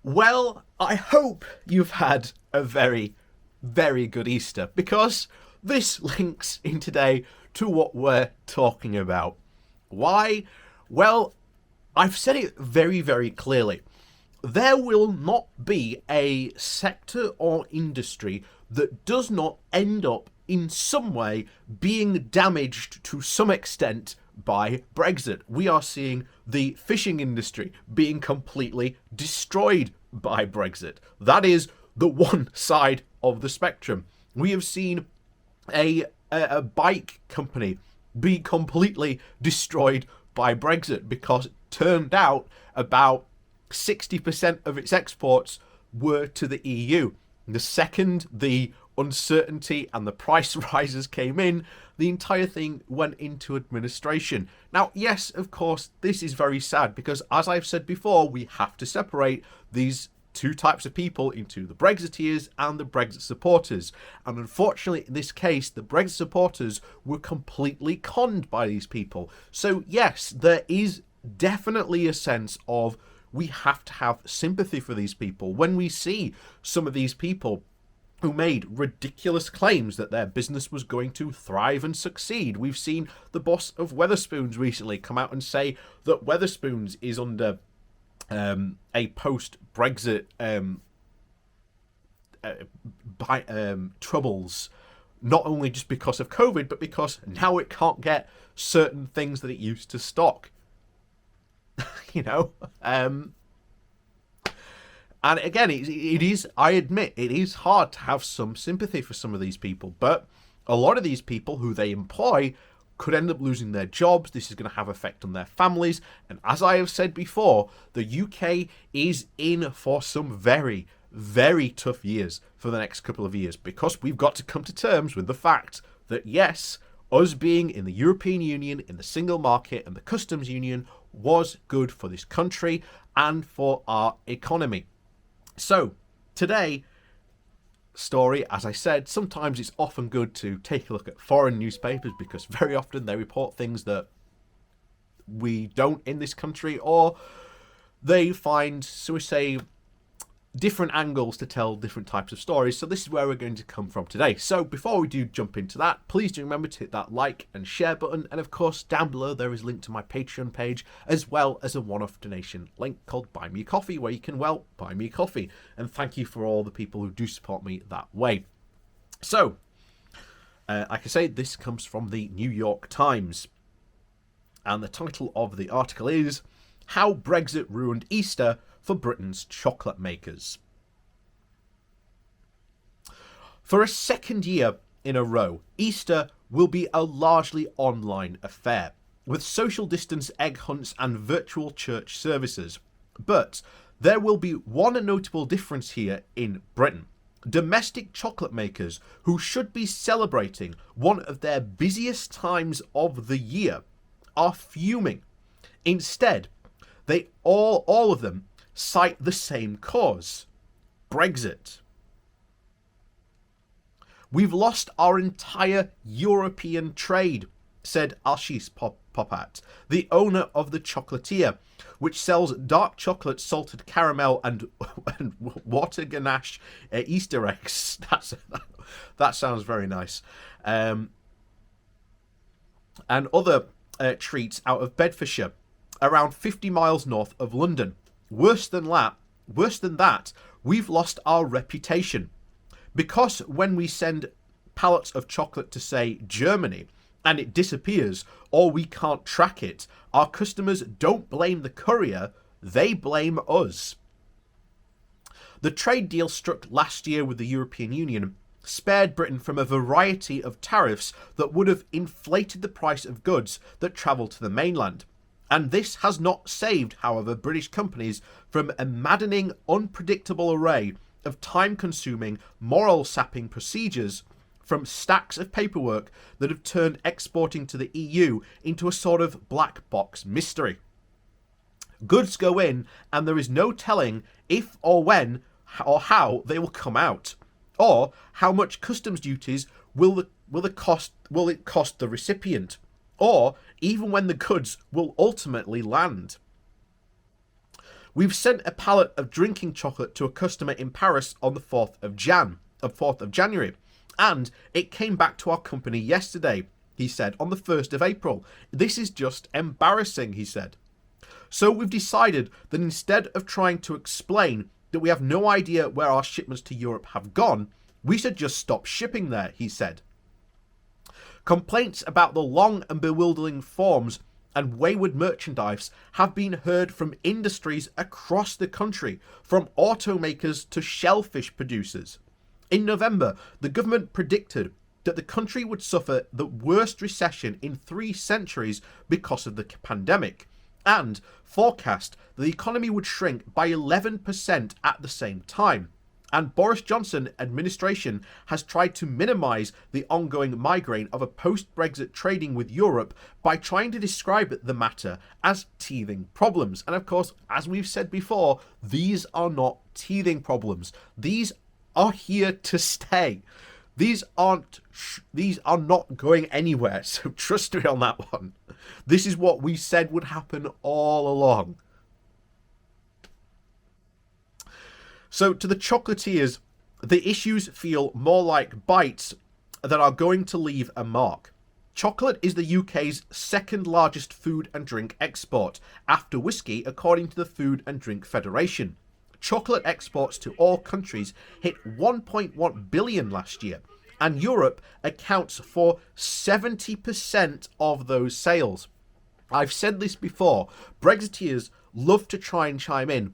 Well, I hope you've had a very, very good Easter, because this links in today to what we're talking about. Why? Well, I've said it very, very clearly. There will not be a sector or industry that does not end up in some way being damaged to some extent by Brexit. We are seeing the fishing industry being completely destroyed by Brexit. That is the one side of the spectrum. We have seen a bike company be completely destroyed by Brexit because it turned out about 60% of its exports were to the EU. The second the uncertainty and the price rises came in, the entire thing went into administration. Now, yes, of course, this is very sad because, as I've said before, we have to separate these two types of people into the Brexiteers and the Brexit supporters. And unfortunately, in this case, the Brexit supporters were completely conned by these people. So yes, there is definitely a sense of we have to have sympathy for these people. When we see some of these people who made ridiculous claims that their business was going to thrive and succeed. We've seen the boss of Wetherspoons recently come out and say that Wetherspoons is under a post-Brexit troubles, not only just because of COVID, but because now it can't get certain things that it used to stock. you know? And again, it is, I admit, it is hard to have some sympathy for some of these people, but a lot of these people who they employ could end up losing their jobs. This is going to have effect on their families. And as I have said before, the UK is in for some very, very tough years for the next couple of years, because we've got to come to terms with the fact that, yes, us being in the European Union, in the single market and the customs union was good for this country and for our economy. So, today, story, as I said, sometimes it's often good to take a look at foreign newspapers because very often they report things that we don't in this country, or they find, so we say, different angles to tell different types of stories. So this is where we're going to come from today. So before we do jump into that, please do remember to hit that like and share button, and of course down below there is a link to my Patreon page, as well as a one-off donation link called Buy Me a Coffee, where you can, well, buy me a coffee. And thank you for all the people who do support me that way. So like I say, this comes from the New York Times, and the title of the article is How Brexit Ruined Easter for Britain's Chocolate Makers. For a second year in a row, Easter will be a largely online affair, with social distance egg hunts and virtual church services. But there will be one notable difference here in Britain. Domestic chocolate makers, who should be celebrating one of their busiest times of the year, are fuming. Instead, they all of them cite the same cause: Brexit. We've lost our entire European trade, said Ashish Popat, the owner of the chocolatier, which sells dark chocolate, salted caramel, and water ganache Easter eggs. That sounds very nice. And other treats out of Bedfordshire, around 50 miles north of London. Worse than that, we've lost our reputation. Because when we send pallets of chocolate to, say, Germany, and it disappears, or we can't track it, our customers don't blame the courier, they blame us. The trade deal struck last year with the European Union spared Britain from a variety of tariffs that would have inflated the price of goods that travel to the mainland. And this has not saved, however, British companies from a maddening, unpredictable array of time-consuming, moral-sapping procedures, from stacks of paperwork that have turned exporting to the EU into a sort of black box mystery. Goods go in, and there is no telling if or when or how they will come out, or how much customs duties will it cost the recipient, or even when the goods will ultimately land. We've sent a pallet of drinking chocolate to a customer in Paris on the 4th of January, and it came back to our company yesterday, he said, on the 1st of April. This is just embarrassing, he said. So we've decided that instead of trying to explain that we have no idea where our shipments to Europe have gone, we should just stop shipping there, he said. Complaints about the long and bewildering forms and wayward merchandise have been heard from industries across the country, from automakers to shellfish producers. In November, the government predicted that the country would suffer the worst recession in 3 centuries because of the pandemic, and forecast that the economy would shrink by 11% at the same time. And Boris Johnson administration has tried to minimise the ongoing migraine of a post-Brexit trading with Europe by trying to describe the matter as teething problems. And of course, as we've said before, these are not teething problems. These are here to stay. These are not going anywhere. So trust me on that one. This is what we said would happen all along. So to the chocolatiers, the issues feel more like bites that are going to leave a mark. Chocolate is the UK's second largest food and drink export, after whiskey, according to the Food and Drink Federation. Chocolate exports to all countries hit 1.1 billion last year, and Europe accounts for 70% of those sales. I've said this before, Brexiteers love to try and chime in.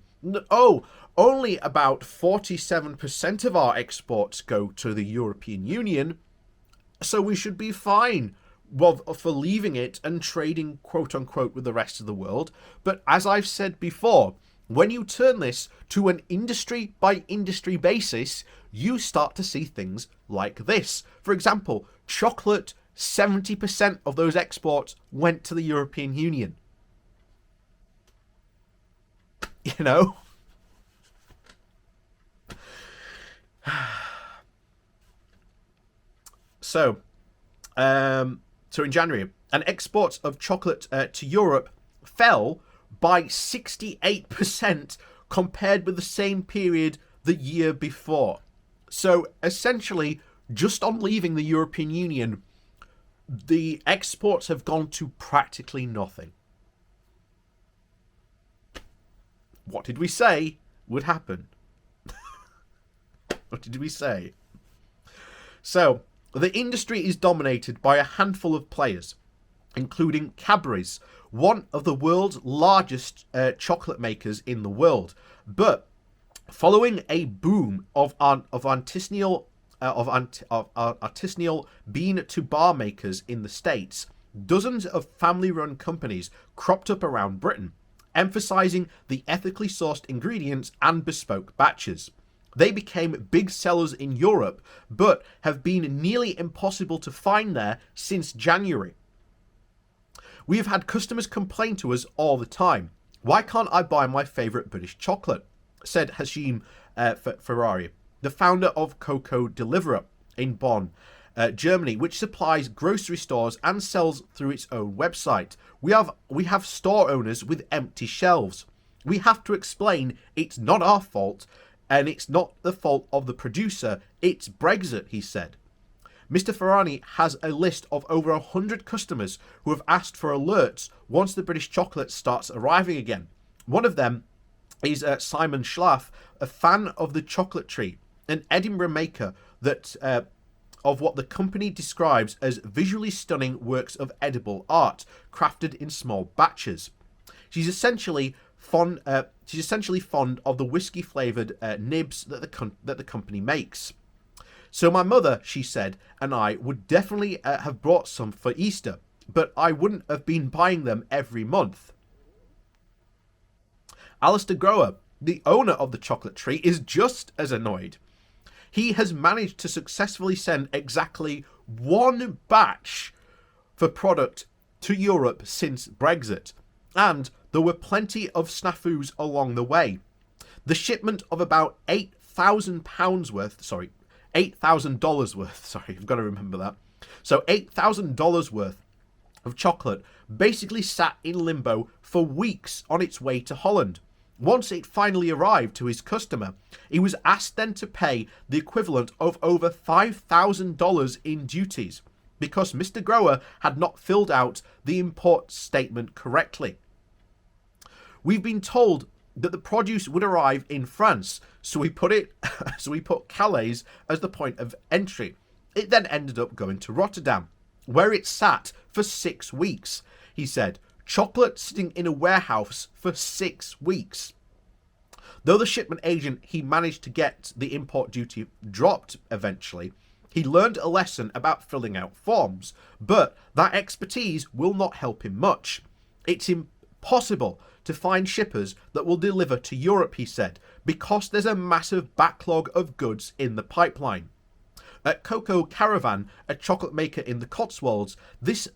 Oh, only about 47% of our exports go to the European Union, so we should be fine for leaving it and trading quote-unquote with the rest of the world. But as I've said before, when you turn this to an industry-by-industry basis, you start to see things like this. For example, chocolate, 70% of those exports went to the European Union. You know? So in January, and exports of chocolate to Europe fell by 68% compared with the same period the year before. So essentially, just on leaving the European Union, the exports have gone to practically nothing. What did we say would happen? What did we say? So, the industry is dominated by a handful of players, including Cadbury's, one of the world's largest chocolate makers in the world. But following a boom of artisanal bean-to-bar makers in the States, dozens of family-run companies cropped up around Britain, emphasising the ethically sourced ingredients and bespoke batches. They became big sellers in Europe, but have been nearly impossible to find there since January. We have had customers complain to us all the time. Why can't I buy my favourite British chocolate? Said Hashim Ferrari, the founder of Cocoa Deliverer in Bonn, Germany, which supplies grocery stores and sells through its own website. We have store owners with empty shelves. We have to explain it's not our fault, and it's not the fault of the producer, it's Brexit, he said. Mr. Ferrari has a list of over 100 customers who have asked for alerts once the British chocolate starts arriving again. One of them is Simon Schlaff, a fan of the chocolate tree, an Edinburgh maker that of what the company describes as visually stunning works of edible art, crafted in small batches. She's essentially fond of the whiskey-flavoured nibs that the company makes. So my mother, she said, and I would definitely have brought some for Easter, but I wouldn't have been buying them every month. Alistair Grower, the owner of the chocolate tree, is just as annoyed. He has managed to successfully send exactly one batch for product to Europe since Brexit, and there were plenty of snafus along the way. The shipment of about $8,000 worth, sorry, I've got to remember that. So $8,000 worth of chocolate basically sat in limbo for weeks on its way to Holland. Once it finally arrived to his customer, he was asked then to pay the equivalent of over $5,000 in duties because Mr. Grower had not filled out the import statement correctly. We've been told that the produce would arrive in France, so we put Calais as the point of entry. It then ended up going to Rotterdam, where it sat for 6 weeks. He said, chocolate sitting in a warehouse for 6 weeks. Though the shipment agent, he managed to get the import duty dropped eventually, he learned a lesson about filling out forms, but that expertise will not help him much. It's impossible to find shippers that will deliver to Europe, he said, because there's a massive backlog of goods in the pipeline. At Cocoa Caravan, a chocolate maker in the Cotswolds, this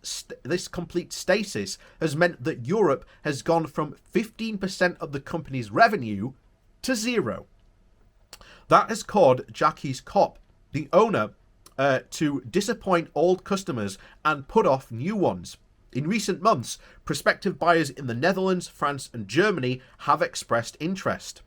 complete stasis has meant that Europe has gone from 15% of the company's revenue to 0. That has caused Jacques Kopp, the owner, to disappoint old customers and put off new ones. In recent months, prospective buyers in the Netherlands, France and Germany have expressed interest.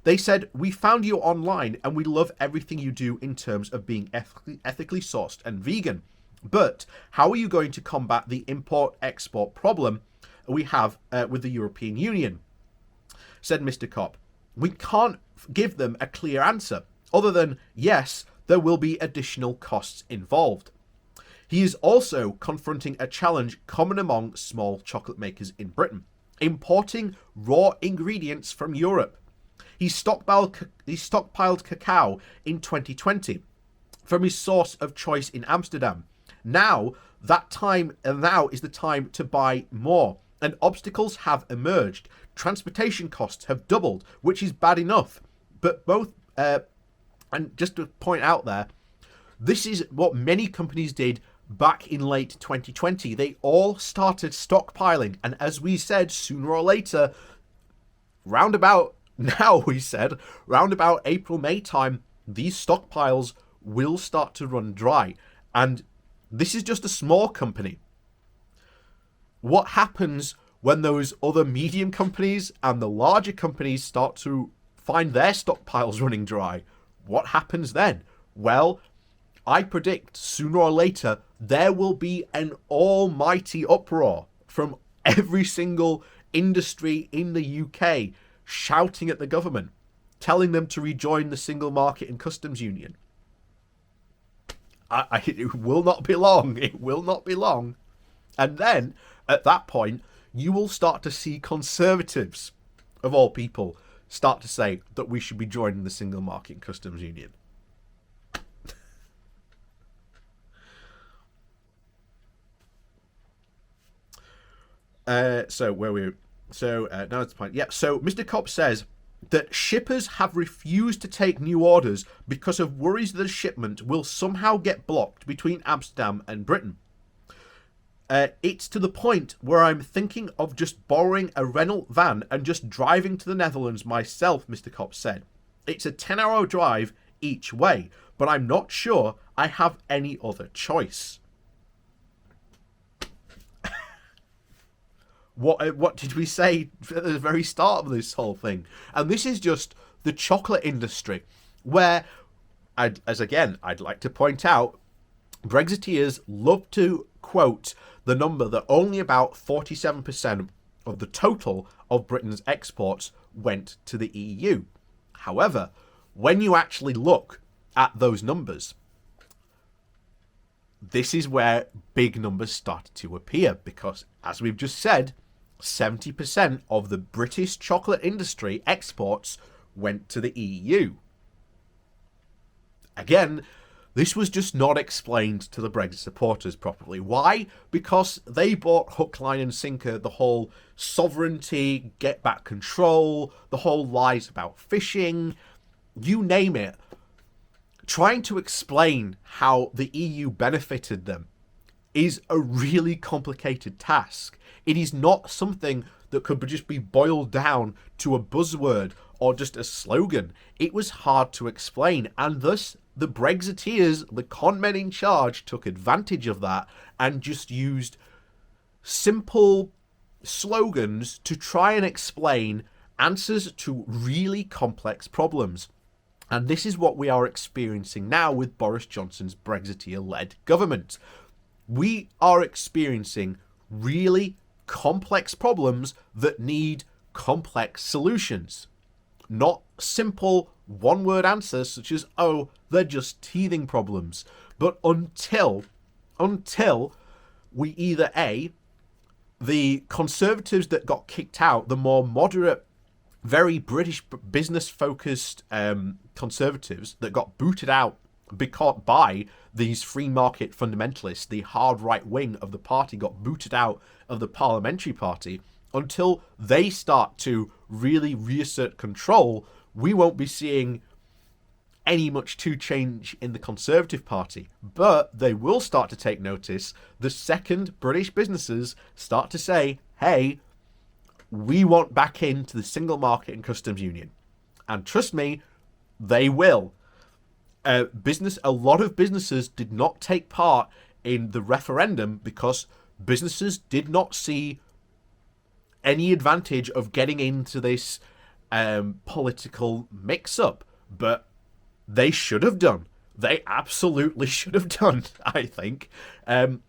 They said, we found you online and we love everything you do in terms of being ethically sourced and vegan. But how are you going to combat the import-export problem we have with the European Union? Said Mr. Kopp. We can't give them a clear answer, other than, yes, there will be additional costs involved. He is also confronting a challenge common among small chocolate makers in Britain, importing raw ingredients from Europe. He stockpiled cacao in 2020 from his source of choice in Amsterdam. Now is the time to buy more, and obstacles have emerged. Transportation costs have doubled, which is bad enough. But and just to point out there, this is what many companies did back in late 2020. They all started stockpiling, and as we said, sooner or later, roundabout April-May time, these stockpiles will start to run dry. And this is just a small company. What happens when those other medium companies and the larger companies start to find their stockpiles running dry? What happens then? Well, I predict sooner or later there will be an almighty uproar from every single industry in the UK shouting at the government, telling them to rejoin the single market and customs union. It will not be long. It will not be long. And then, at that point, you will start to see conservatives, of all people, start to say that we should be joining the single market and customs union. Now it's the point. Yeah, so Mr. Kopp says that shippers have refused to take new orders because of worries that a shipment will somehow get blocked between Amsterdam and Britain. It's to the point where I'm thinking of just borrowing a Renault van and just driving to the Netherlands myself, Mr. Kopp said. It's a 10-hour drive each way, but I'm not sure I have any other choice. What did we say at the very start of this whole thing? And this is just the chocolate industry, where, I'd like to point out, Brexiteers love to quote the number that only about 47% of the total of Britain's exports went to the EU. However, when you actually look at those numbers, this is where big numbers start to appear, because, as we've just said, 70% of the British chocolate industry exports went to the EU. Again, this was just not explained to the Brexit supporters properly. Why? Because they bought hook, line and sinker the whole sovereignty, get back control, the whole lies about fishing, you name it. Trying to explain how the EU benefited them is a really complicated task. It is not something that could just be boiled down to a buzzword or just a slogan. It was hard to explain, and thus the Brexiteers, the con men in charge, took advantage of that and just used simple slogans to try and explain answers to really complex problems. And this is what we are experiencing now with Boris Johnson's Brexiteer-led government. We are experiencing really complex problems that need complex solutions. Not simple one-word answers such as, oh, they're just teething problems. But until we either A, the Conservatives that got kicked out, the more moderate, very British business-focused Conservatives that got booted out by these free market fundamentalists, the hard right wing of the party got booted out of the parliamentary party, until they start to really reassert control, we won't be seeing any much to change in the Conservative Party. But they will start to take notice the second British businesses start to say, hey, we want back into the single market and customs union. And trust me, they will. A lot of businesses did not take part in the referendum because businesses did not see any advantage of getting into this political mix-up. But they should have done. They absolutely should have done, I think. And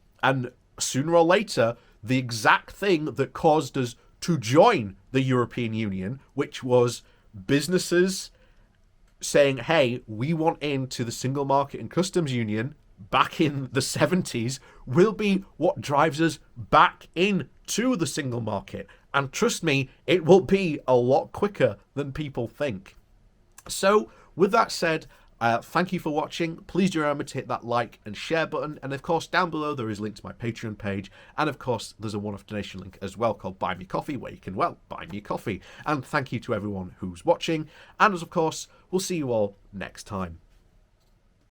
sooner or later, the exact thing that caused us to join the European Union, which was businesses saying, hey, we want into the single market and customs union back in the 70s, will be what drives us back into the single market. And trust me, it will be a lot quicker than people think. So, with that said, thank you for watching. Please do remember to hit that like and share button. And of course, down below there is a link to my Patreon page. And of course, there's a one-off donation link as well called Buy Me Coffee, where you can, well, buy me coffee. And thank you to everyone who's watching. And as of course, we'll see you all next time.